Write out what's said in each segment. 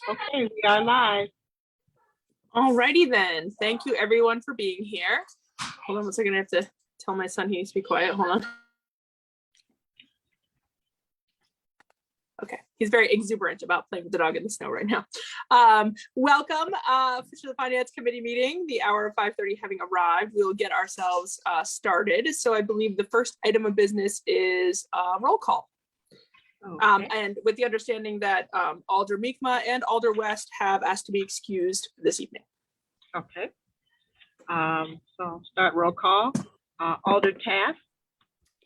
Okay, we are live. Alrighty then. Thank you everyone for being here. Hold on one second. I have to tell my son he needs to be quiet. Hold on. Okay, he's very exuberant about playing with the dog in the snow right now. Welcome to the Finance Committee meeting. The hour of 5:30 having arrived, we will get ourselves started. So I believe the first item of business is roll call. Okay. And with the understanding that Alder Mi'kmaq and Alder West have asked to be excused this evening. Okay. So start roll call. Alder Taft,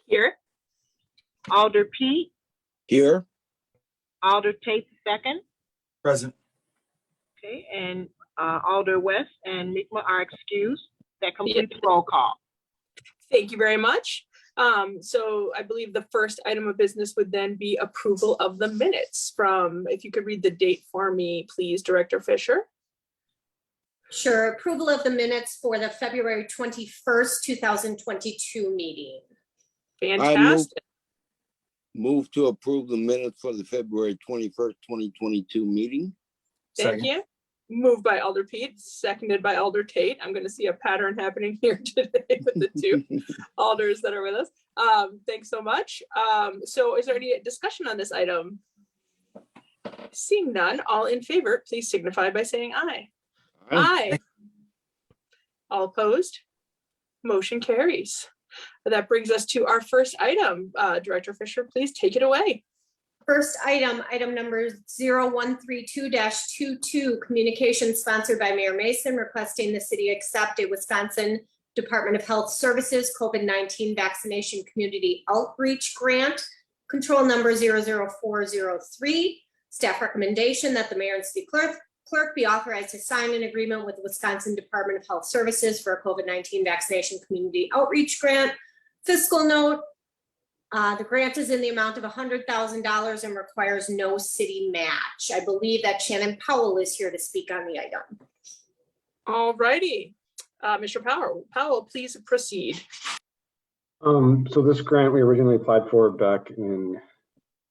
Here. Alder Pete, Here. Alder Tate II. Present. Okay, and Alder West and Mi'kmaq are excused. That completes roll call. Thank you very much. So I believe the first item of business would then be approval of the minutes from, if you could read the date for me, please, Director Fisher. Sure. Approval of the minutes for the February 21st, 2022 meeting. Fantastic. Move to approve the minutes for the February 21st, 2022 meeting. Thank you. Moved by Alder Pete, seconded by Alder Tate. I'm going to see a pattern happening here today with the two alders that are with us. Thanks so much. So is there any discussion on this item? Seeing none, all in favor, please signify by saying aye. Aye. All opposed? Motion carries. That brings us to our first item. Director Fisher, please take it away. First item, item number 0132-22, communication sponsored by Mayor Mason requesting the city accept a Wisconsin Department of Health Services COVID-19 vaccination community outreach grant, control number 00403. Staff recommendation that the mayor and city clerk be authorized to sign an agreement with the Wisconsin Department of Health Services for a COVID-19 vaccination community outreach grant. Fiscal note, the grant is in the amount of $100,000 and requires no city match. I believe that Shannon Powell is here to speak on the item. All righty. Mr. Powell, please proceed. So this grant we originally applied for back in,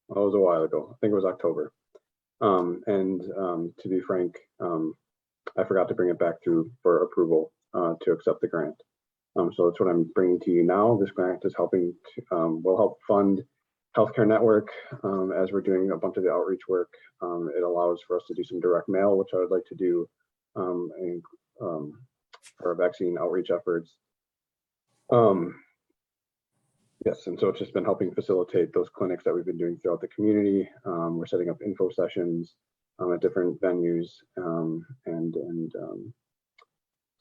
well, it was a while ago. I think it was October. To be frank, I forgot to bring it back through for approval to accept the grant. So that's what I'm bringing to you now. This grant is helping to, will help fund Healthcare Network as we're doing a bunch of the outreach work. It allows for us to do some direct mail, which I would like to do for our vaccine outreach efforts. Yes, and so it's just been helping facilitate those clinics that we've been doing throughout the community. We're setting up info sessions at different venues, so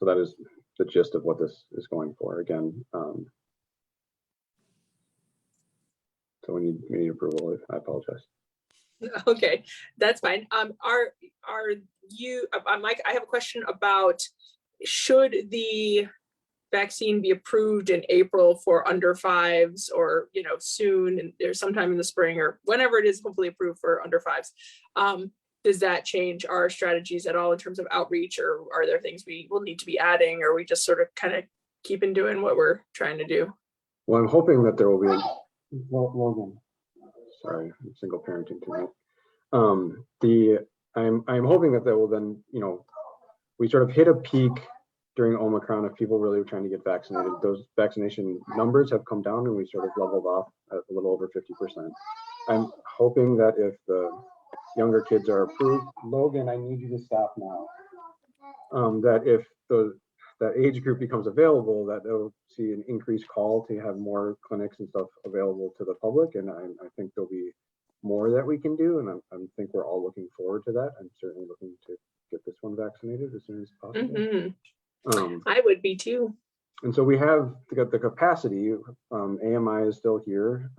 that is the gist of what this is going for. Again, so we need approval. I apologize. Okay, that's fine. Are you, Mike? I have a question about should the vaccine be approved in April for under fives, or soon, and there's sometime in the spring or whenever it is hopefully approved for under fives. Does that change our strategies at all in terms of outreach, or are there things we will need to be adding, or we just sort of kind of keeping doing what we're trying to do? Well, I'm hoping that there will be Logan. Sorry, I'm single parenting tonight. I'm hoping that there will then, we sort of hit a peak during Omicron of people really trying to get vaccinated. Those vaccination numbers have come down and we sort of leveled off at a little over 50%. I'm hoping that if the younger kids are approved, Logan, I need you to stop now. That if that age group becomes available, that they'll see an increased call to have more clinics and stuff available to the public. And I think there'll be more that we can do. And I think we're all looking forward to that. I'm certainly looking to get this one vaccinated as soon as possible. Mm-hmm. I would be too. And so we have got the capacity. AMI is still here.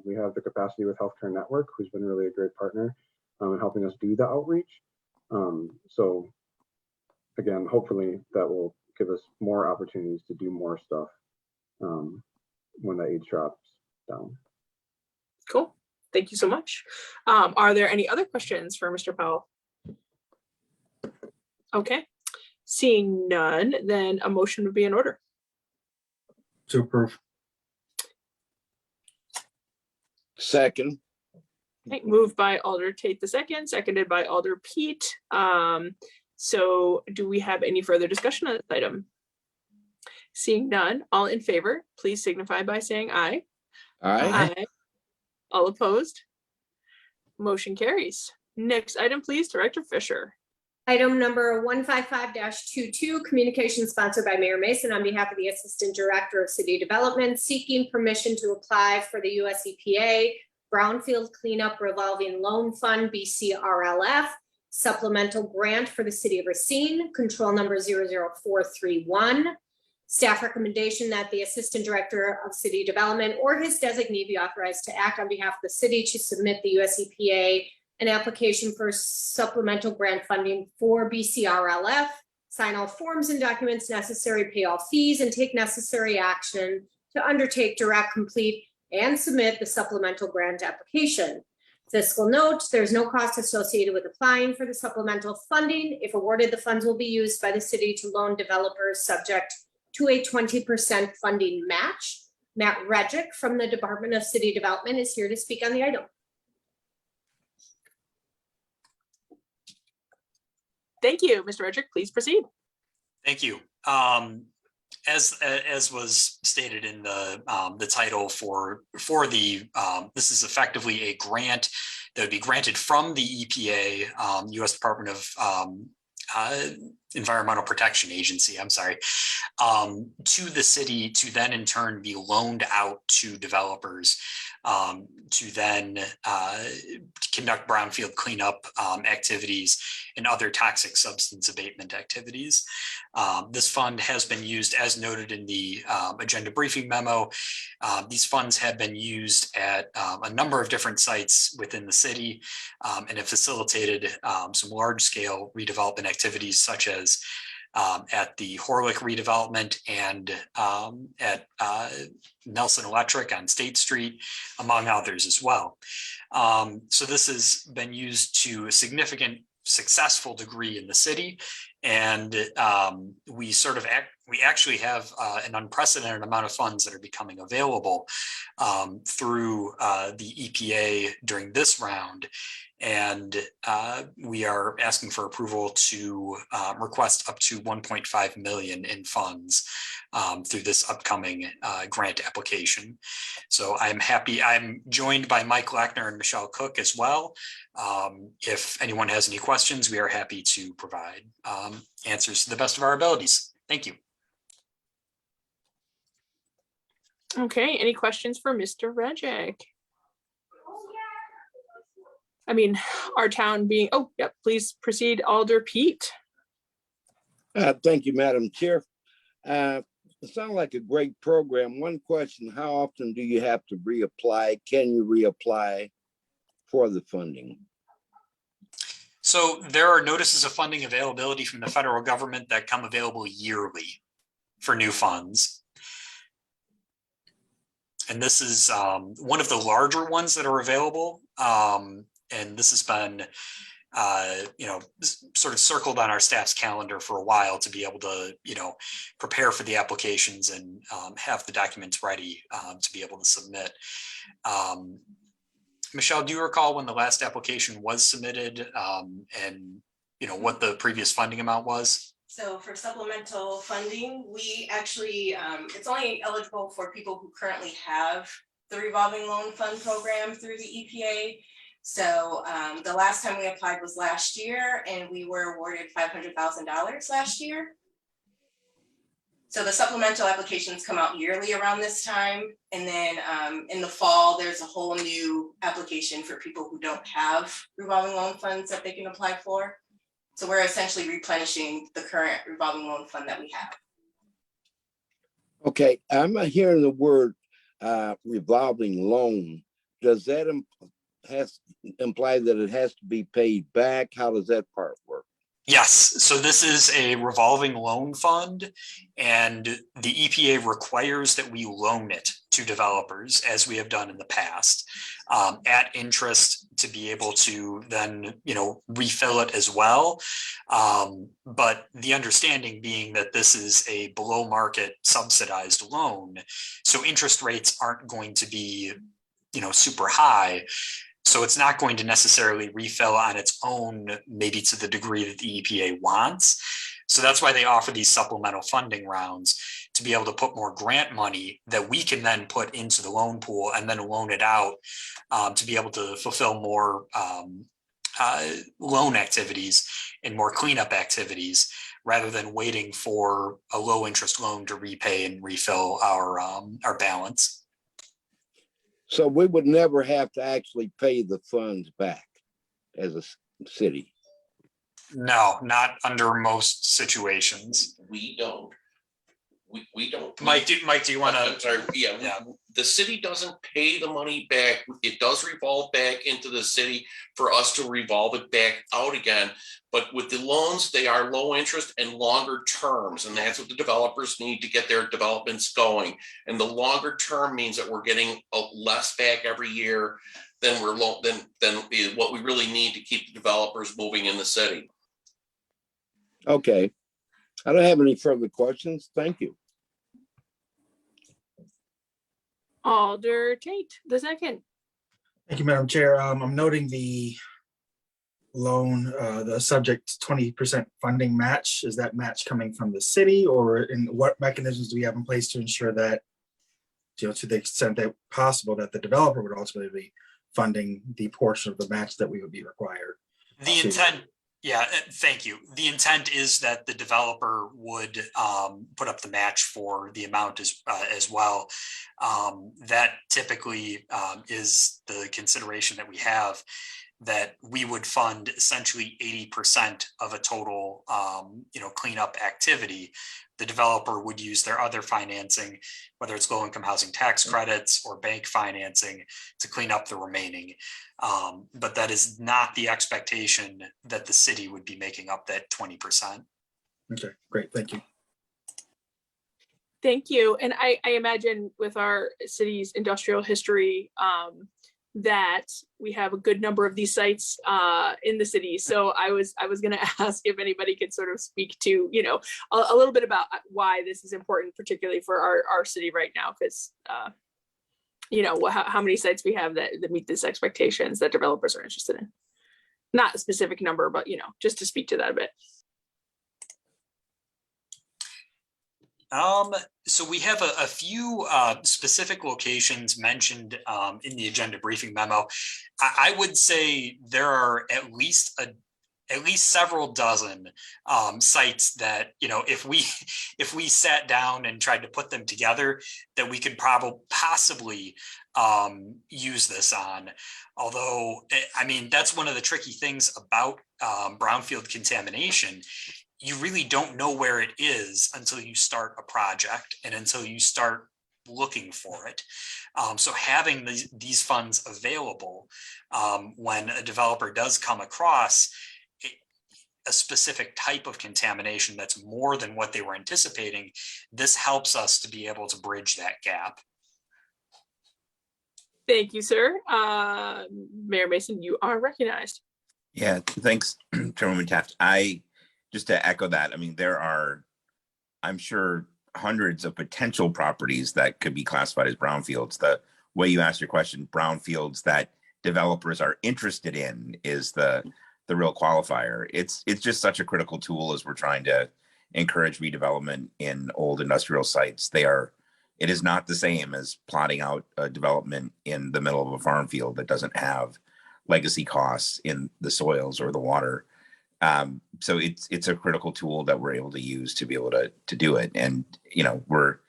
We have the capacity with Healthcare Network, who's been really a great partner in helping us do the outreach. So again, hopefully that will give us more opportunities to do more stuff when the age drops down. Cool. Thank you so much. Are there any other questions for Mr. Powell? Okay. Seeing none, then a motion would be in order. To approve. Second. Okay, moved by Alder Tate the second, seconded by Alder Pete. So do we have any further discussion on this item? Seeing none, all in favor, please signify by saying aye. Aye. All opposed? Motion carries. Next item, please, Director Fisher. Item number 155-22, communication sponsored by Mayor Mason on behalf of the Assistant Director of City Development, seeking permission to apply for the US EPA Brownfield Cleanup Revolving Loan Fund, BCRLF, supplemental grant for the City of Racine, control number 00431. Staff recommendation that the Assistant Director of City Development or his designee be authorized to act on behalf of the city to submit the US EPA an application for supplemental grant funding for BCRLF, sign all forms and documents necessary, pay all fees, and take necessary action to undertake, direct, complete, and submit the supplemental grant application. Fiscal note, there's no cost associated with applying for the supplemental funding. If awarded, the funds will be used by the city to loan developers subject to a 20% funding match. Matt Regic from the Department of City Development is here to speak on the item. Thank you, Mr. Redrick. Please proceed. Thank you. As was stated in the title for the this is effectively a grant that would be granted from the EPA, U.S. Department of Environmental Protection Agency, I'm sorry, to the city to then in turn be loaned out to developers to then conduct brownfield cleanup activities and other toxic substance abatement activities. This fund has been used as noted in the agenda briefing memo. These funds have been used at a number of different sites within the city and have facilitated some large scale redevelopment activities such as at the Horlick redevelopment and at Nelson Electric on State Street, among others as well. So this has been used to a significant successful degree in the city. And we actually have an unprecedented amount of funds that are becoming available through the EPA during this round. And we are asking for approval to request up to 1.5 million in funds through this upcoming grant application. So I'm joined by Mike Lackner and Michelle Cook as well. If anyone has any questions, we are happy to provide answers to the best of our abilities. Thank you. Okay, any questions for Mr. Regic? I mean, our town being, oh, yep, please proceed, Alder Pete. Thank you, Madam Chair. It sounds like a great program. One question, how often do you have to reapply? Can you reapply for the funding? So there are notices of funding availability from the federal government that come available yearly for new funds. And this is one of the larger ones that are available. And this has been, sort of circled on our staff's calendar for a while to be able to, prepare for the applications and have the documents ready to be able to submit. Michelle, do you recall when the last application was submitted and, what the previous funding amount was? So for supplemental funding, we actually, it's only eligible for people who currently have the revolving loan fund program through the EPA. So the last time we applied was last year and we were awarded $500,000 last year. So the supplemental applications come out yearly around this time. And then in the fall, there's a whole new application for people who don't have revolving loan funds that they can apply for. So we're essentially replenishing the current revolving loan fund that we have. Okay, I'm not hearing the word revolving loan. Does that imply that it has to be paid back? How does that part work? Yes, so this is a revolving loan fund and the EPA requires that we loan it to developers as we have done in the past at interest to be able to then, refill it as well. But the understanding being that this is a below market subsidized loan, so interest rates aren't going to be, super high. So it's not going to necessarily refill on its own, maybe to the degree that the EPA wants. So that's why they offer these supplemental funding rounds, to be able to put more grant money that we can then put into the loan pool and then loan it out, to be able to fulfill more loan activities and more cleanup activities, rather than waiting for a low interest loan to repay and refill our balance. So we would never have to actually pay the funds back as a city. No, not under most situations. We don't. We don't. Mike, do you want I'm to? sorry, yeah, Yeah. the city doesn't pay the money back. It does revolve back into the city for us to revolve it back out again. But with the loans, they are low interest and longer terms, and that's what the developers need to get their developments going. And the longer term means that we're getting less back every year than what we really need to keep the developers moving in the city. Okay. I don't have any further questions. Thank you. Alder Tate, the second. Thank you, Madam Chair. I'm noting the loan, the subject 20% funding match. Is that match coming from the city, or in what mechanisms do we have in place to ensure that, to the extent that possible, that the developer would ultimately be funding the portion of the match that we would be required? The intent, yeah, thank you. The intent is that the developer would put up the match for the amount as well. That typically is the consideration that we have, that we would fund essentially 80% of a total, cleanup activity. The developer would use their other financing, whether it's low-income housing tax credits or bank financing, to clean up the remaining. But that is not the expectation that the city would be making up that 20%. Okay, great, thank you. Thank you. And I imagine with our city's industrial history, that we have a good number of these sites in the city. So I was going to ask if anybody could sort of speak to, a little bit about why this is important, particularly for our city right now, because how many sites we have that meet these expectations that developers are interested in. Not a specific number, but just to speak to that a bit. So we have a few specific locations mentioned in the agenda briefing memo. I would say there are at least several dozen sites that, if we sat down and tried to put them together, that we could possibly use this on. Although, that's one of the tricky things about brownfield contamination. You really don't know where it is until you start a project and until you start looking for it. So having these funds available when a developer does come across a specific type of contamination that's more than what they were anticipating, this helps us to be able to bridge that gap. Thank you, sir. Mayor Mason, you are recognized. Yeah, thanks, Chairwoman Taft. Just to echo that, there are, I'm sure, hundreds of potential properties that could be classified as brownfields. The way you asked your question, brownfields that developers are interested in is the real qualifier. It's just such a critical tool as we're trying to encourage redevelopment in old industrial sites. It is not the same as plotting out a development in the middle of a farm field that doesn't have legacy costs in the soils or the water. So it's a critical tool that we're able to use to be able to do it. And, we're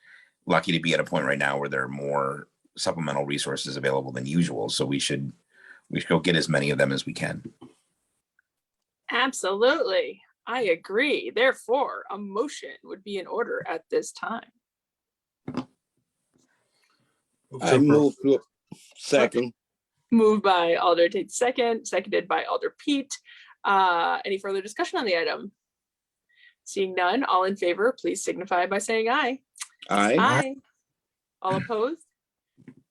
lucky to be at a point right now where there are more supplemental resources available than usual. So we should go get as many of them as we can. Absolutely. I agree. Therefore, a motion would be in order at this time. I move to second. Moved by Alder Tate second, seconded by Alder Pete. Any further discussion on the item? Seeing none, all in favor, please signify by saying aye. Aye. Aye. All opposed?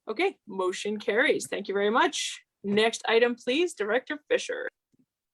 Okay, motion carries. Thank you very much. Next item, please, Director Fisher.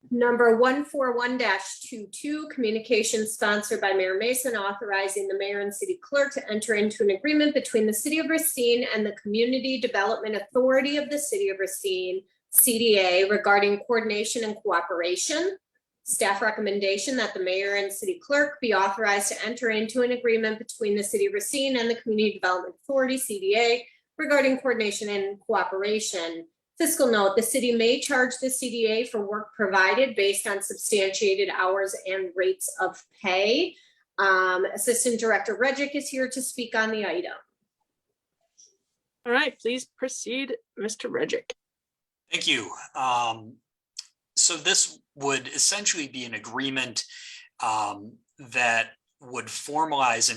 Number 141-22, communication sponsored by Mayor Mason, authorizing the mayor and city clerk to enter into an agreement between the city of Racine and the Community Development Authority of the city of Racine, CDA regarding coordination and cooperation. Staff recommendation that the mayor and city clerk be authorized to enter into an agreement between the city of Racine and the Community Development Authority, CDA, regarding coordination and cooperation. Fiscal note, the city may charge the CDA for work provided based on substantiated hours and rates of pay. Assistant Director Reddick is here to speak on the item. All right, please proceed, Mr. Reddick. Thank you. So this would essentially be an agreement that would formalize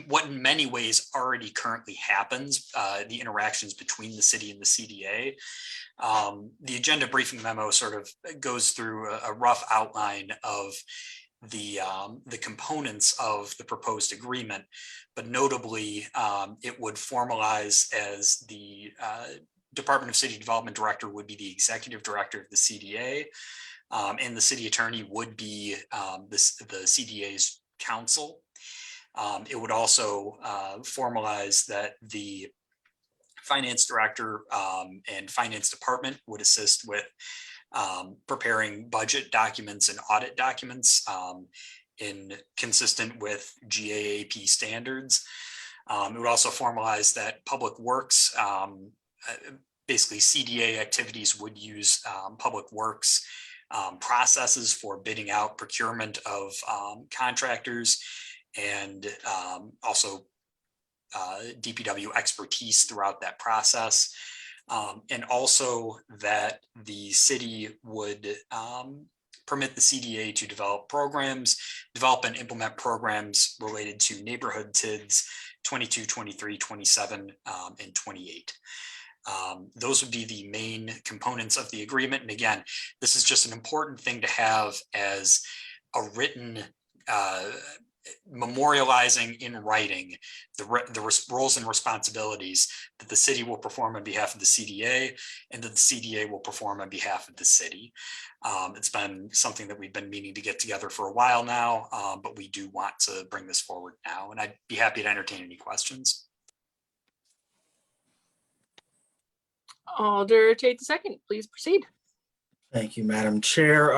what in many ways already currently happens, the interactions between the city and the CDA. The agenda briefing memo sort of goes through a rough outline of the components of the proposed agreement, but notably it would formalize as the Department of City Development Director would be the executive director of the CDA, and the city attorney would be the CDA's counsel. It would also formalize that the finance director and finance department would assist with preparing budget documents and audit documents consistent with GAAP standards. It would also formalize that public works, basically CDA activities would use public works processes for bidding out procurement of contractors, and also DPW expertise throughout that process. And also that the city would permit the CDA to develop and implement programs related to neighborhood TIDs 22, 23, 27, and 28. Those would be the main components of the agreement. And again, this is just an important thing to have as a written memorializing in writing the roles and responsibilities that the city will perform on behalf of the CDA and that the CDA will perform on behalf of the city. It's been something that we've been meaning to get together for a while now, but we do want to bring this forward now, and I'd be happy to entertain any questions. Alder Tate II, please proceed. Thank you, Madam Chair.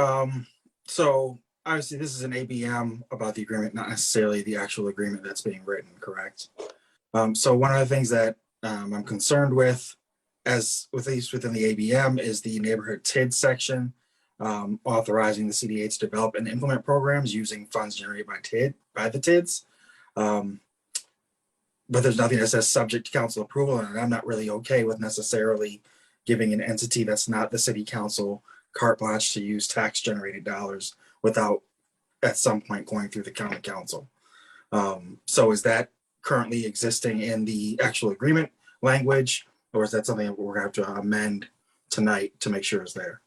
So obviously this is an ABM about the agreement, not necessarily the actual agreement that's being written, correct? So one of the things that I'm concerned with, at least within the ABM, is the neighborhood TID section, authorizing the CDA to develop and implement programs using funds generated by the TIDs. But there's nothing that says subject to council approval, and I'm not really okay with necessarily giving an entity that's not the city council carte blanche to use tax generated dollars without at some point going through the county council. So is that currently existing in the actual agreement language, or is that something that we're going to have to amend tonight to make sure is there?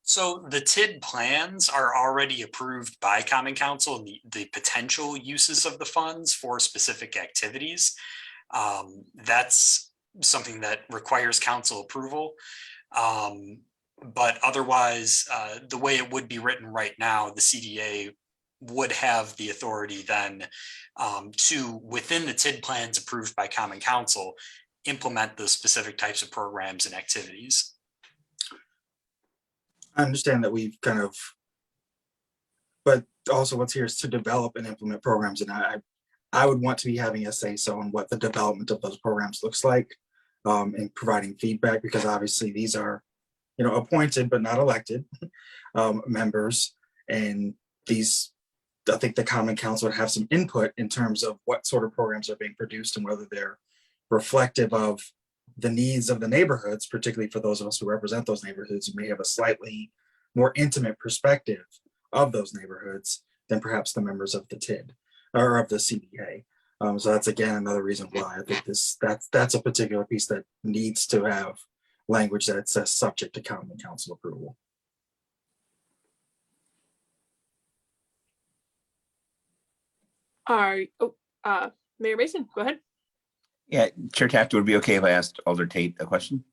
So the TID plans are already approved by Common Council and the potential uses of the funds for specific activities. That's something that requires council approval. But otherwise, the way it would be written right now, the CDA would have the authority then to, within the TID plans approved by Common Council, implement the specific types of programs and activities. I understand that we've kind of, but also what's here is to develop and implement programs. And I would want to be having a say so on what the development of those programs looks like, and providing feedback, because obviously these are, appointed but not elected members. And these, I think the Common Council would have some input in terms of what sort of programs are being produced and whether they're reflective of the needs of the neighborhoods, particularly for those of us who represent those neighborhoods who may have a slightly more intimate perspective of those neighborhoods than perhaps the members of the TID or of the CDA. So that's again another reason why I think that's a particular piece that needs to have language that says subject to Common Council approval. Mayor Mason, go ahead. Yeah, Chair Taft, would it be okay if I asked Alder Tate a question?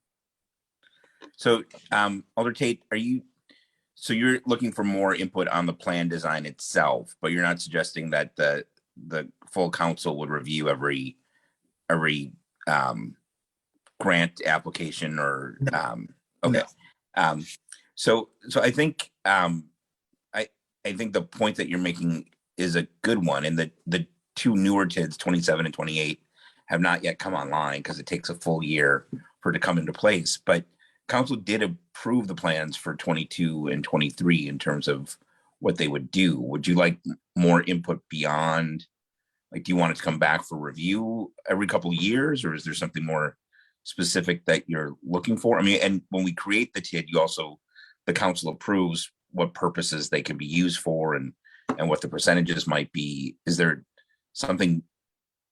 So Alder Tate, you're looking for more input on the plan design itself, but you're not suggesting that the full council would review every grant application or Okay. No. So I think, I think the point that you're making is a good one. And the two newer TIDs, 27 and 28, have not yet come online because it takes a full year for it to come into place. But council did approve the plans for 22 and 23 in terms of what they would do. Would you like more input beyond, like, do you want it to come back for review every couple of years, or is there something more specific that you're looking for? I mean, and when we create the TID, the council approves what purposes they can be used for and what the percentages might be. Is there something,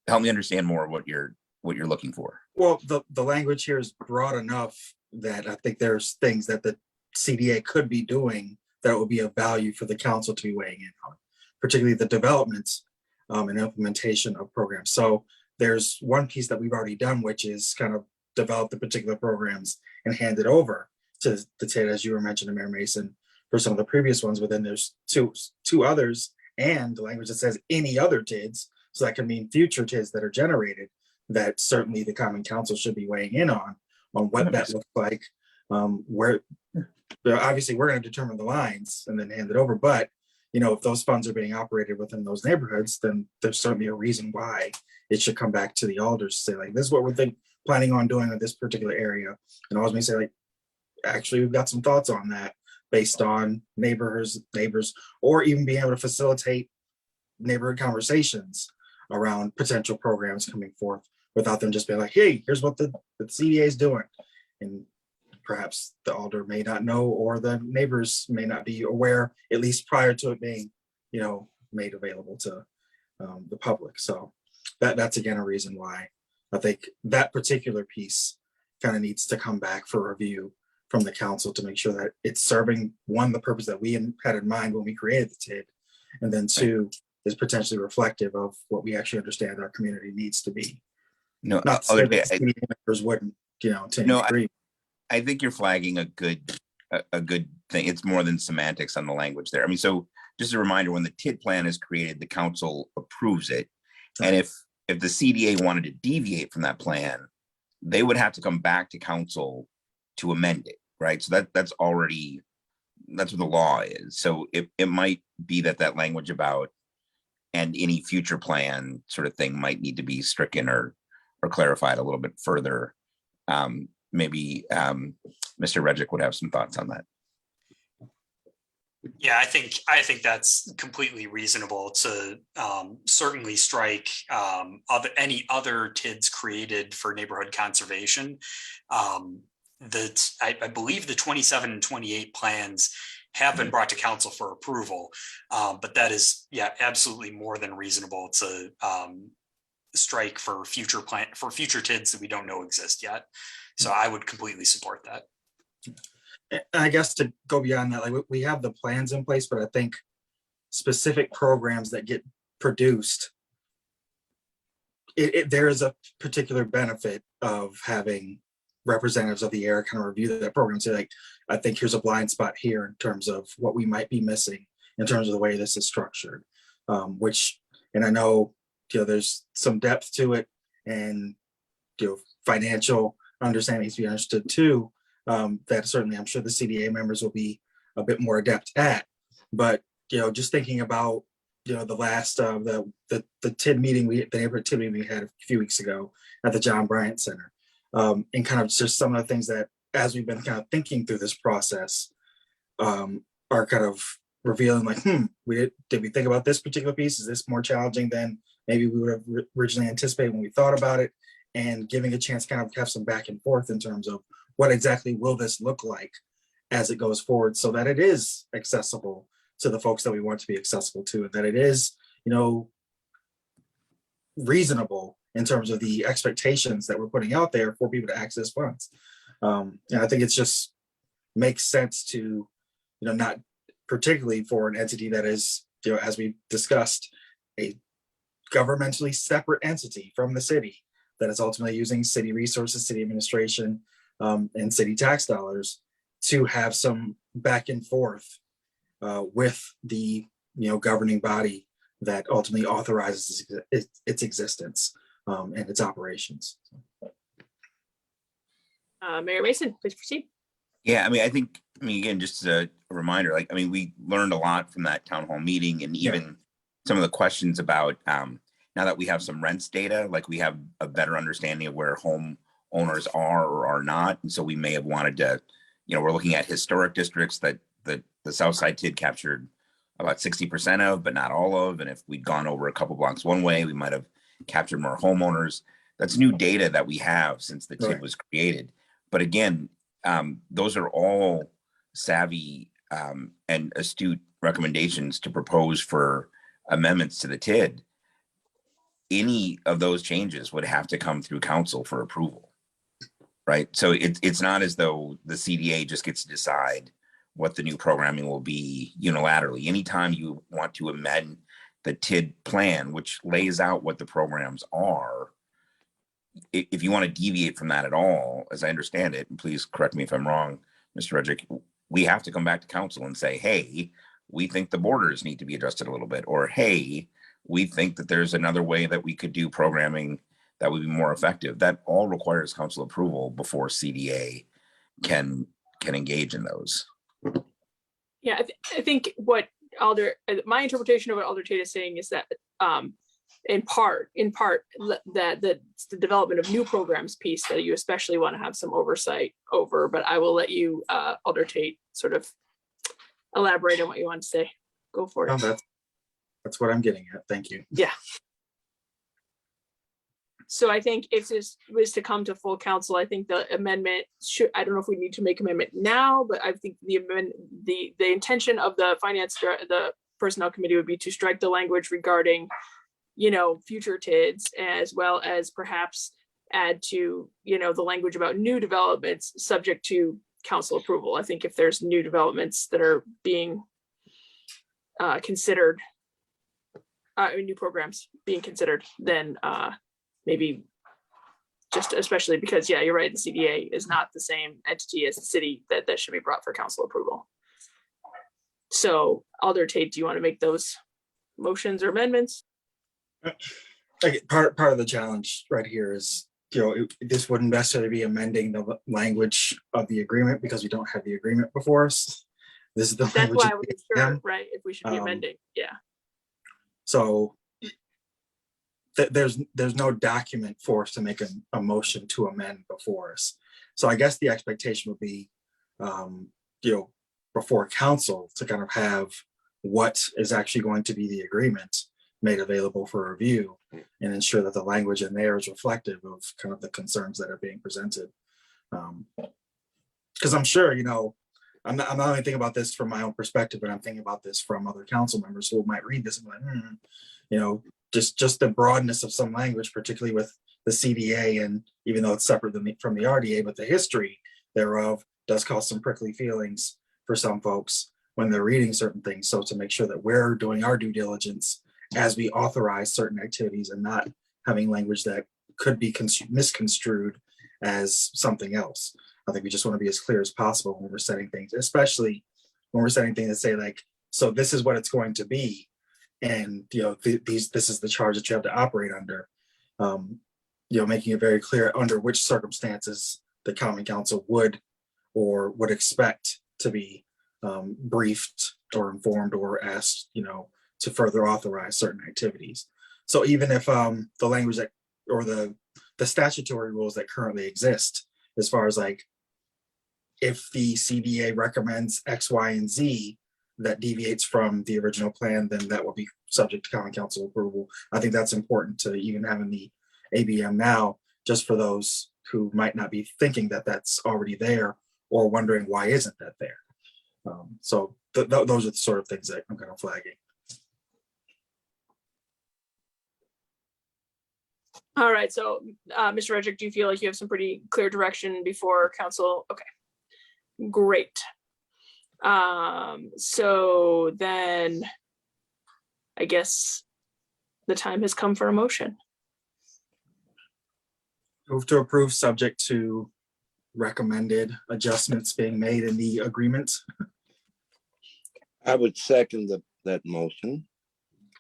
help me understand more what you're looking for? Well, the language here is broad enough that I think there's things that the CDA could be doing that would be of value for the council to be weighing in on, particularly the developments and implementation of programs. So there's one piece that we've already done, which is kind of develop the particular programs and hand it over to the TID, as you were mentioning, Mayor Mason, for some of the previous ones. But then there's two others, and the language that says any other TIDs. So that can mean future TIDs that are generated that certainly the Common Council should be weighing in on what that looks like. Where obviously we're going to determine the lines and then hand it over. But, you know, if those funds are being operated within those neighborhoods, then there's certainly a reason why it should come back to the alders to say, like, this is what we're planning on doing in this particular area. And I was going to say, like, actually, we've got some thoughts on that based on neighbors, or even being able to facilitate neighborhood conversations around potential programs coming forth without them just being like, hey, here's what the CDA is doing. And perhaps the alder may not know, or the neighbors may not be aware, at least prior to it being, you know, made available to the public. So that's again a reason why I think that particular piece kind of needs to come back for review from the council to make sure that it's serving, one, the purpose that we had in mind when we created the TID, and then two, is potentially reflective of what we actually understand our community needs to be. No, Not so that city members wouldn't, you know, to any degree. I think you're flagging a good thing. It's more than semantics on the language there. I mean, so just a reminder, when the TID plan is created, the council approves it. And if the CDA wanted to deviate from that plan, they would have to come back to council to amend it, right? So that's what the law is. So it might be that language about and any future plan sort of thing might need to be stricken or clarified a little bit further. Maybe Mr. Reddick would have some thoughts on that. Yeah, I think that's completely reasonable to certainly strike any other TIDs created for neighborhood conservation. I believe the 27 and 28 plans have been brought to council for approval, but that is, yeah, absolutely more than reasonable to strike for future TIDs that we don't know exist yet. So I would completely support that. And I guess to go beyond that, like, we have the plans in place, but I think specific programs that get produced, there is a particular benefit of having representatives of the area kind of review that program and say, like, I think here's a blind spot here in terms of what we might be missing in terms of the way this is structured, and I know, you know, there's some depth to it, and, you know, financial understanding needs to be understood too. That certainly I'm sure the CDA members will be a bit more adept at. But, you know, just thinking about, you know, the last the TID meeting, the neighborhood TID meeting we had a few weeks ago at the John Bryant Center, and kind of just some of the things that, as we've been kind of thinking through this process, are kind of revealing, like, did we think about this particular piece? Is this more challenging than maybe we would have originally anticipated when we thought about it? And giving a chance to kind of have some back and forth in terms of what exactly will this look like as it goes forward, so that it is accessible to the folks that we want to be accessible to, and that it is, you know, reasonable in terms of the expectations that we're putting out there for people to access funds. And I think it's just makes sense to, you know, not particularly for an entity that is, you know, as we discussed, a governmentally separate entity from the city that is ultimately using city resources, city administration, and city tax dollars to have some back and forth with the, you know, governing body that ultimately authorizes its existence and its operations. Mayor Mason, please proceed. Yeah, I mean, again, just as a reminder, like, I mean, we learned a lot from that town hall meeting and even some of the questions about, now that we have some rents data, like we have a better understanding of where home owners are or are not. And so we may have wanted to, we're looking at historic districts that the South Side TID captured about 60% of, but not all of. And if we'd gone over a couple blocks one way, we might have captured more homeowners. That's new data that we have since the TID was created. But again, those are all savvy and astute recommendations to propose for amendments to the TID. Any of those changes would have to come through council for approval, right? So it's not as though the CDA just gets to decide what the new programming will be unilaterally. Anytime you want to amend the TID plan, which lays out what the programs are, if you want to deviate from that at all, as I understand it, and please correct me if I'm wrong, Mr. Redrick, we have to come back to council and say, hey, we think the borders need to be adjusted a little bit, or hey, we think that there's another way that we could do programming that would be more effective. That all requires council approval before CDA can engage in those. Yeah, I think what my interpretation of what Alder Tate is saying is that in part that the development of new programs piece that you especially want to have some oversight over, but I will let you, Alder Tate, sort of elaborate on what you want to say. Go for it. No, that's what I'm getting at. Thank you. Yeah. So I think if this was to come to full council, I think the amendment should, I don't know if we need to make amendment now, but I think the intention of the the personnel committee would be to strike the language regarding, future TIDs, as well as perhaps add to, the language about new developments subject to council approval. I think if there's new developments that are being considered, new programs being considered, then maybe just especially because, yeah, you're right, the CDA is not the same entity as the city that should be brought for council approval. So Alder Tate, do you want to make those motions or amendments? Part of the challenge right here is, this wouldn't necessarily be amending the language of the agreement because we don't have the agreement before us. This is the That's language. why I wasn't sure, right, if we should be amending, yeah. So there's no document for us to make a motion to amend before us. So I guess the expectation would be, before council to kind of have what is actually going to be the agreement made available for review and ensure that the language in there is reflective of kind of the concerns that are being presented. Because I'm sure, I'm not only thinking about this from my own perspective, but I'm thinking about this from other council members who might read this and be like, just the broadness of some language, particularly with the CDA, and even though it's separate from the RDA, but the history thereof does cause some prickly feelings for some folks when they're reading certain things. So to make sure that we're doing our due diligence as we authorize certain activities and not having language that could be misconstrued as something else. I think we just want to be as clear as possible when we're setting things, especially when we're setting things that say like, so this is what it's going to be. And, this is the charge that you have to operate under, making it very clear under which circumstances the common council would expect to be briefed or informed or asked, to further authorize certain activities. So even if the language that, or the statutory rules that currently exist, as far as like, if the CDA recommends X, Y, and Z that deviates from the original plan, then that will be subject to common council approval. I think that's important to even having the ABM now, just for those who might not be thinking that that's already there or wondering why isn't that there. So those are the sort of things that I'm kind of flagging. All right, so Mr. Redrick, do you feel like you have some pretty clear direction before council? Okay, great. So then I guess the time has come for a motion. Move to approve subject to recommended adjustments being made in the agreement. I would second that motion.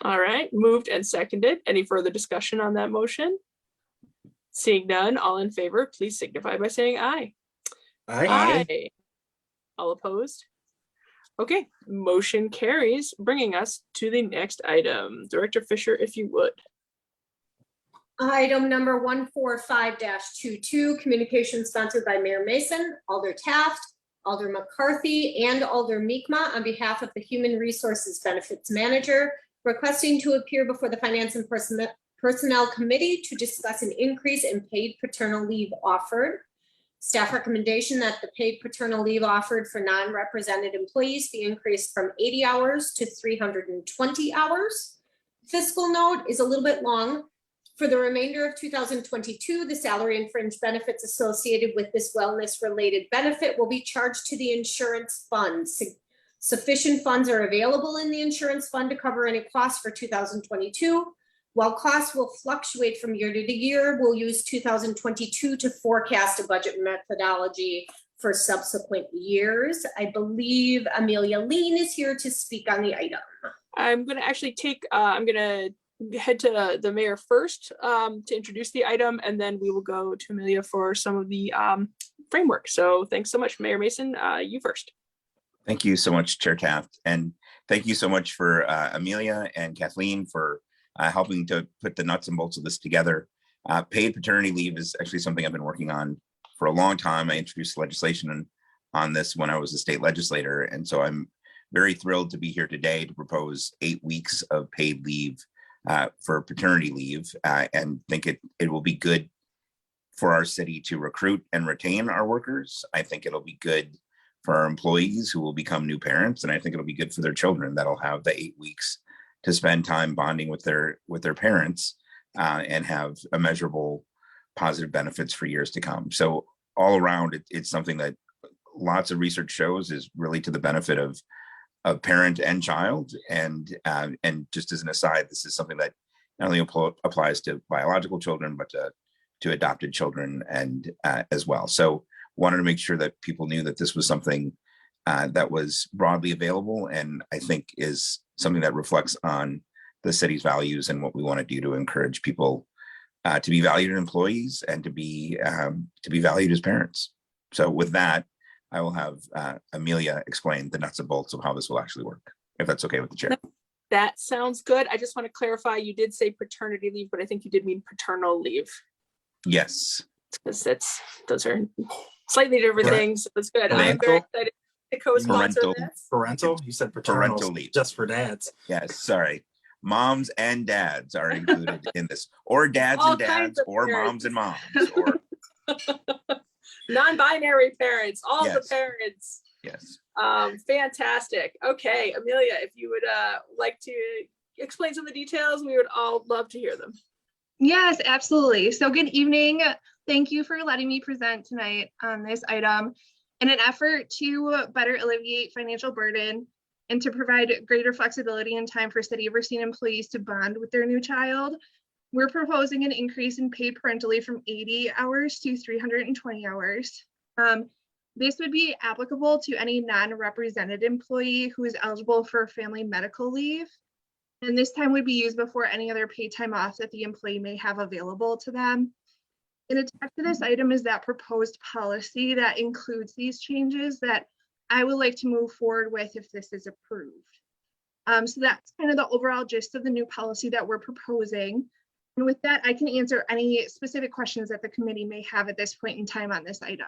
All right, moved and seconded. Any further discussion on that motion? Seeing none, all in favor, please signify by saying aye. Aye. Aye. All opposed? Okay, motion carries, bringing us to the next item. Director Fisher, if you would. Item number 145-22, communication sponsored by Mayor Mason, Alder Taft, Alder McCarthy, and Alder Meekma on behalf of the Human Resources Benefits Manager, requesting to appear before the Finance and Personnel Committee to discuss an increase in paid paternal leave offered. Staff recommendation that the paid paternal leave offered for non-represented employees be increased from 80 hours to 320 hours. Fiscal note is a little bit long. For the remainder of 2022, the salary and fringe benefits associated with this wellness-related benefit will be charged to the insurance fund. Sufficient funds are available in the insurance fund to cover any costs for 2022. While costs will fluctuate from year to year, we'll use 2022 to forecast a budget methodology for subsequent years. I believe Amelia Lean is here to speak on the item. I'm going to actually I'm going to head to the mayor first to introduce the item, and then we will go to Amelia for some of the framework. So thanks so much, Mayor Mason. You first. Thank you so much, Chair Taft. And thank you so much for Amelia and Kathleen for helping to put the nuts and bolts of this together. Paid paternity leave is actually something I've been working on for a long time. I introduced legislation on this when I was a state legislator. And so I'm very thrilled to be here today to propose 8 weeks of paid leave for paternity leave, and think it will be good for our city to recruit and retain our workers. I think it'll be good for our employees who will become new parents, and I think it'll be good for their children that'll have the 8 weeks to spend time bonding with their parents and have immeasurable positive benefits for years to come. So all around, it's something that lots of research shows is really to the benefit of parent and child. And just as an aside, this is something that not only applies to biological children, but to adopted children and as well. So wanted to make sure that people knew that this was something that was broadly available, and I think is something that reflects on the city's values and what we want to do to encourage people to be valued as employees and to be valued as parents. So with that, I will have Amelia explain the nuts and bolts of how this will actually work, if that's okay with the chair. That sounds good. I just want to clarify, you did say paternity leave, but I think you did mean paternal leave. Yes. Because those are slightly different things. So it's good. I'm very excited to co-sponsor this. Parental? You said paternal. Parental leave. Just for dads. Yes, sorry. Moms and dads are included in this, or dads All and kinds dads, of or parents. moms and moms, or Non-binary parents, all the Yes. parents. yes. Fantastic. Okay, Amelia, if you would like to explain some of the details, we would all love to hear them. Yes, absolutely. So good evening. Thank you for letting me present tonight on this item. In an effort to better alleviate financial burden and to provide greater flexibility and time for City of Racine employees to bond with their new child, we're proposing an increase in paid parental leave from 80 hours to 320 hours. This would be applicable to any non-represented employee who is eligible for family medical leave. And this time would be used before any other paid time off that the employee may have available to them. And attached to this item is that proposed policy that includes these changes that I would like to move forward with if this is approved. So that's kind of the overall gist of the new policy that we're proposing. And with that, I can answer any specific questions that the committee may have at this point in time on this item.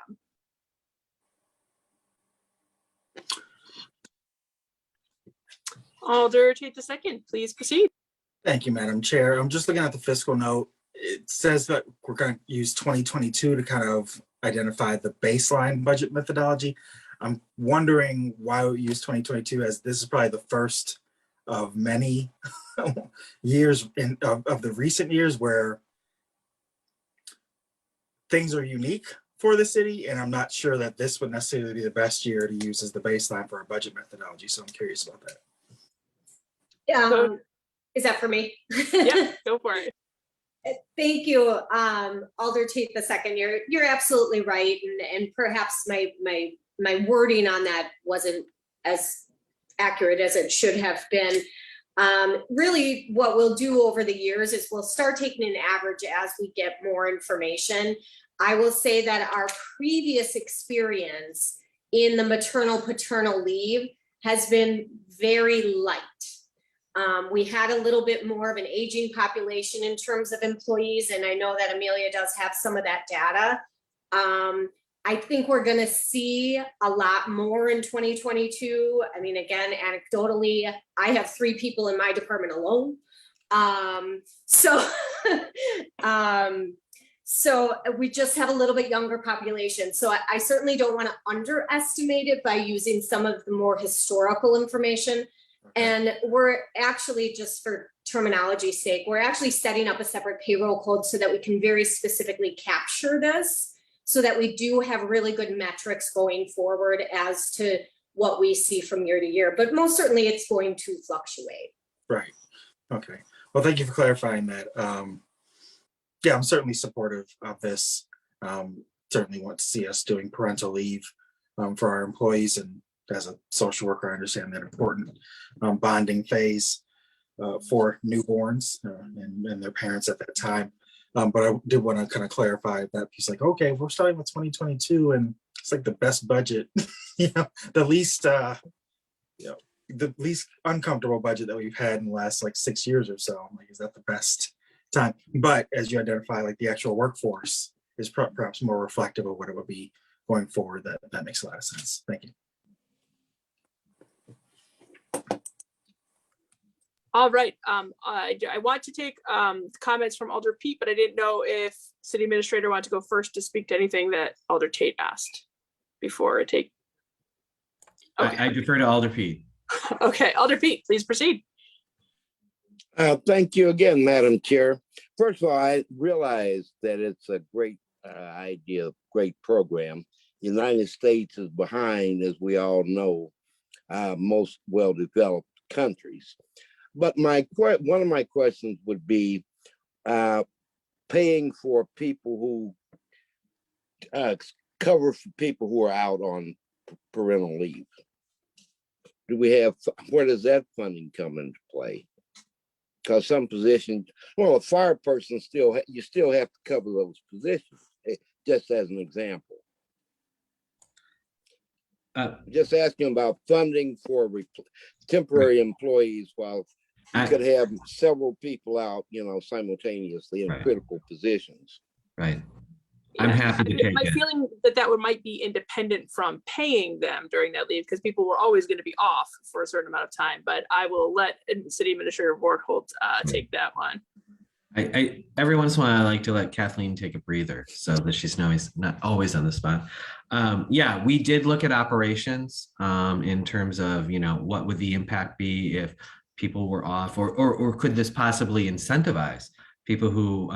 Alder Tate II, please proceed. Thank you, Madam Chair. I'm just looking at the fiscal note. It says that we're going to use 2022 to kind of identify the baseline budget methodology. I'm wondering why we use 2022, as this is probably the first of many years of the recent years where things are unique for the city, and I'm not sure that this would necessarily be the best year to use as the baseline for our budget methodology. So I'm curious about that. Yeah, is that for me? Yeah, go for it. Thank you, Alder Tate II. You're absolutely right, and perhaps my wording on that wasn't as accurate as it should have been. Really, what we'll do over the years is we'll start taking an average as we get more information. I will say that our previous experience in the maternal paternal leave has been very light. We had a little bit more of an aging population in terms of employees, and I know that Amelia does have some of that data. I think we're gonna see a lot more in 2022. I mean, again, anecdotally, I have 3 people in my department alone. So we just have a little bit younger population. So I certainly don't want to underestimate it by using some of the more historical information. And we're actually, just for terminology's sake, we're actually setting up a separate payroll code so that we can very specifically capture this, so that we do have really good metrics going forward as to what we see from year to year. But most certainly it's going to fluctuate. Right. Okay. Well, thank you for clarifying that. Yeah, I'm certainly supportive of this. Certainly want to see us doing parental leave for our employees, and as a social worker, I understand that important bonding phase for newborns and their parents at that time. But I did want to kind of clarify that piece, like, okay, we're starting with 2022 and it's like the best budget, the least, the least uncomfortable budget that we've had in the last like 6 years or so. Like, is that the best time? But as you identify, like the actual workforce is perhaps more reflective of what it would be going forward. That makes a lot of sense. Thank you. All right, I want to take comments from Alder Pete, but I didn't know if City Administrator wanted to go first to speak to anything that Alder Tate asked before I take. Okay. I defer to Alder Pete. Okay, Alder Pete, please proceed. Thank you again, Madam Chair. First of all, I realize that it's a great idea, great program. The United States is behind, as we all know, most well-developed countries. But one of my questions would be paying for people who cover for people who are out on parental leave. Do we have, where does that funding come into play? Because some positions, well, a fire person you still have to cover those positions, just as an example. Just asking about funding for temporary employees while you could have several people out, simultaneously in critical positions. Right. I'm happy to take my it. feeling that might be independent from paying them during that leave, because people were always going to be off for a certain amount of time. But I will let City Administrator Vorholt take that one. I every once in a while I like to let Kathleen take a breather so that she's not always on the spot. Yeah, we did look at operations in terms of what would the impact be if people were off, or could this possibly incentivize people who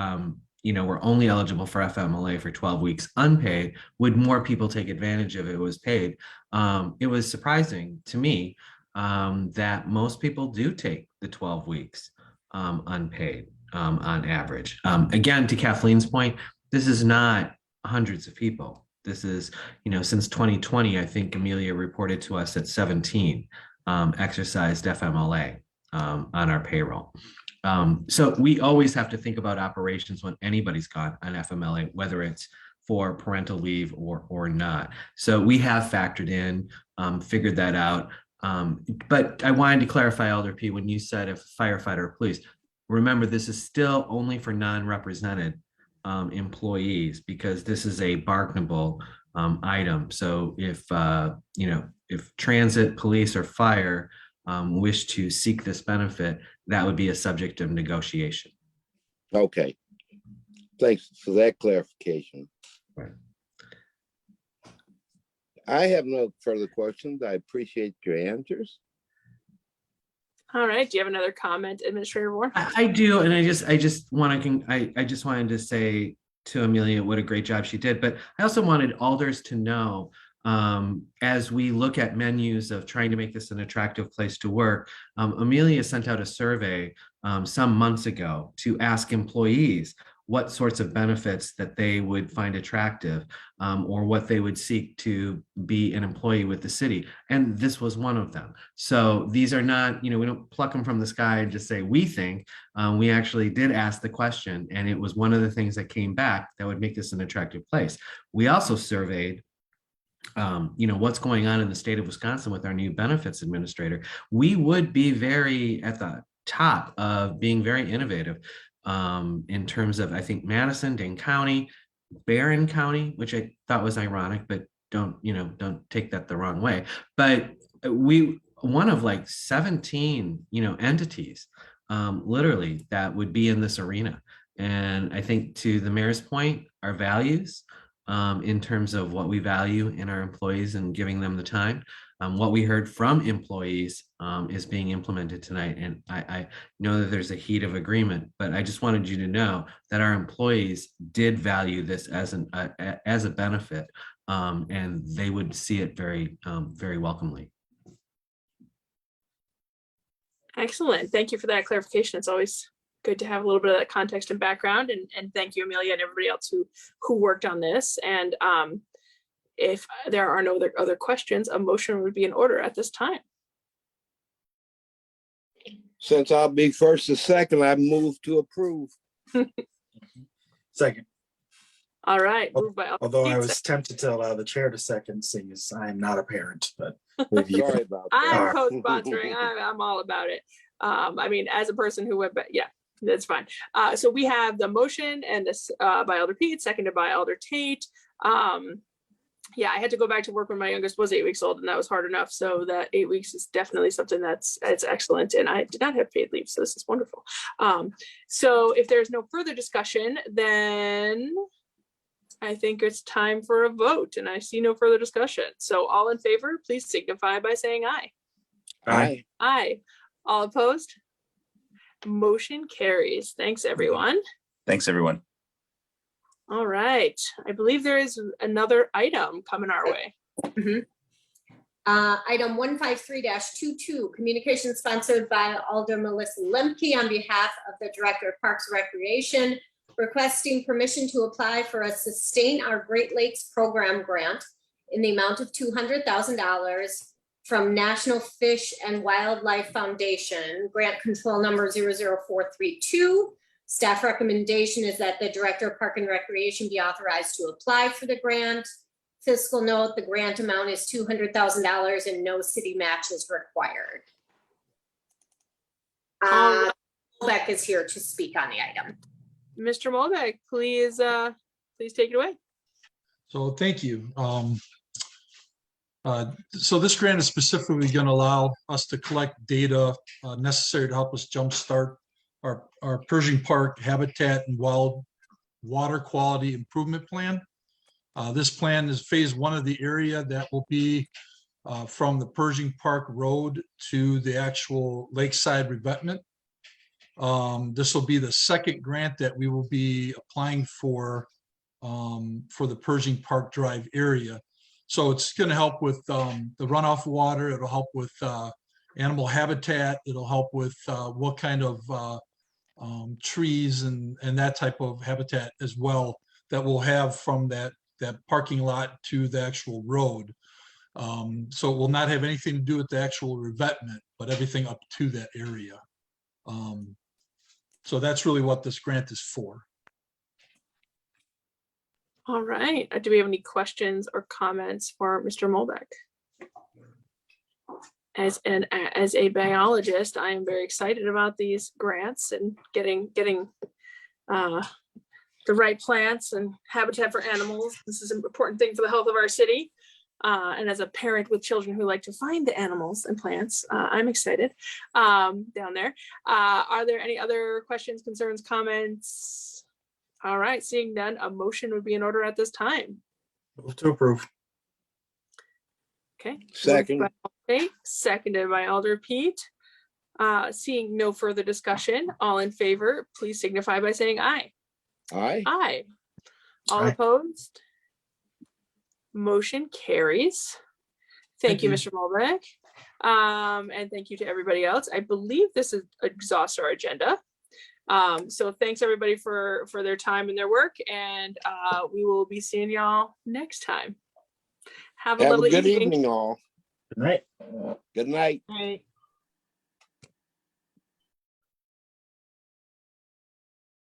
were only eligible for FMLA for 12 weeks unpaid? Would more people take advantage of it was paid? It was surprising to me that most people do take the 12 weeks unpaid on average. Again, to Kathleen's point, this is not hundreds of people. This is, since 2020, I think Amelia reported to us that 17 exercised FMLA on our payroll. So we always have to think about operations when anybody's gone on FMLA, whether it's for parental leave or not. So we have factored in, figured that out. But I wanted to clarify, Alder P, when you said if firefighter or police, remember, this is still only for non-represented employees, because this is a bargainable item. So if transit, police, or fire wish to seek this benefit, that would be a subject of negotiation. Okay. Thanks for that clarification. Right. I have no further questions. I appreciate your answers. All right. Do you have another comment, Administrator Moore? I do, and I just wanted to say to Amelia what a great job she did. But I also wanted alders to know, as we look at menus of trying to make this an attractive place to work, Amelia sent out a survey some months ago to ask employees what sorts of benefits that they would find attractive, or what they would seek to be an employee with the city. And this was one of them. So these are not, we don't pluck them from the sky and just say, we think. We actually did ask the question, and it was one of the things that came back that would make this an attractive place. We also surveyed what's going on in the state of Wisconsin with our new benefits administrator, we would be very at the top of being very innovative in terms of, I think, Madison, Dane County, Barron County, which I thought was ironic, but don't take that the wrong way. But we one of like 17, entities literally that would be in this arena. And I think, to the mayor's point, our values in terms of what we value in our employees and giving them the time, what we heard from employees is being implemented tonight. And I know that there's a heat of agreement, but I just wanted you to know that our employees did value this as a benefit, and they would see it very, very welcomely. Excellent. Thank you for that clarification. It's always good to have a little bit of that context and background. And thank you, Amelia, and everybody else who worked on this. And if there are no other questions, a motion would be in order at this time. Since I'll be first or second, I move to approve. Second, All right. Moved by although I Alder was Pete, tempted to allow the chair to second, seeing as I am not a parent, but with you. Sorry about I'm that. co-sponsoring. I'm all about it. I mean, as a person who went back, yeah, that's fine. So we have the motion and this by Alder Pete, seconded by Alder Tate. Yeah, I had to go back to work when my youngest was 8 weeks old, and that was hard enough. So that 8 weeks is definitely something it's excellent. And I did not have paid leave, so this is wonderful. So if there's no further discussion, then I think it's time for a vote, and I see no further discussion. So all in favor, please signify by saying aye. Aye. Aye. All opposed? Motion carries. Thanks, everyone. Thanks, everyone. All right. I believe there is another item coming our way. Item 153-22, communication sponsored by Alder Melissa Lemke on behalf of the Director of Parks and Recreation, requesting permission to apply for a Sustain Our Great Lakes Program grant in the amount of $200,000 from National Fish and Wildlife Foundation, grant control number 00432. Staff recommendation is that the Director of Park and Recreation be authorized to apply for the grant. Fiscal note, the grant amount is $200,000 and no city match is required. Beck is here to speak on the item. Mr. Molbeck, please take it away. So thank you. So this grant is specifically going to allow us to collect data necessary to help us jumpstart our Pershing Park Habitat and Wild Water Quality Improvement Plan. This plan is phase one of the area that will be from the Pershing Park Road to the actual lakeside revetment. This will be the second grant that we will be applying for the Pershing Park Drive area. So it's going to help with the runoff water. It'll help with animal habitat. It'll help with what kind of trees and that type of habitat as well that we'll have from that parking lot to the actual road. So it will not have anything to do with the actual revetment, but everything up to that area. So that's really what this grant is for. All right. Do we have any questions or comments for Mr. Molbeck? As a biologist, I am very excited about these grants and getting the right plants and habitat for animals. This is an important thing for the health of our city. And as a parent with children who like to find the animals and plants, I'm excited down there. Are there any other questions, concerns, comments? All right, seeing none, a motion would be in order at this time. Move to approve. Okay. Second. Moved by Alder, seconded by Alder Pete. Seeing no further discussion, all in favor, please signify by saying aye. Aye. Aye. All Aye. opposed? Motion carries. Thank you, Mr. Molbeck. And thank you to everybody else. I believe this is exhausts our agenda. So thanks everybody for their time and their work, and we will be seeing y'all next time. Have a Have a lovely good evening. evening, all. Good night. Good night. All right.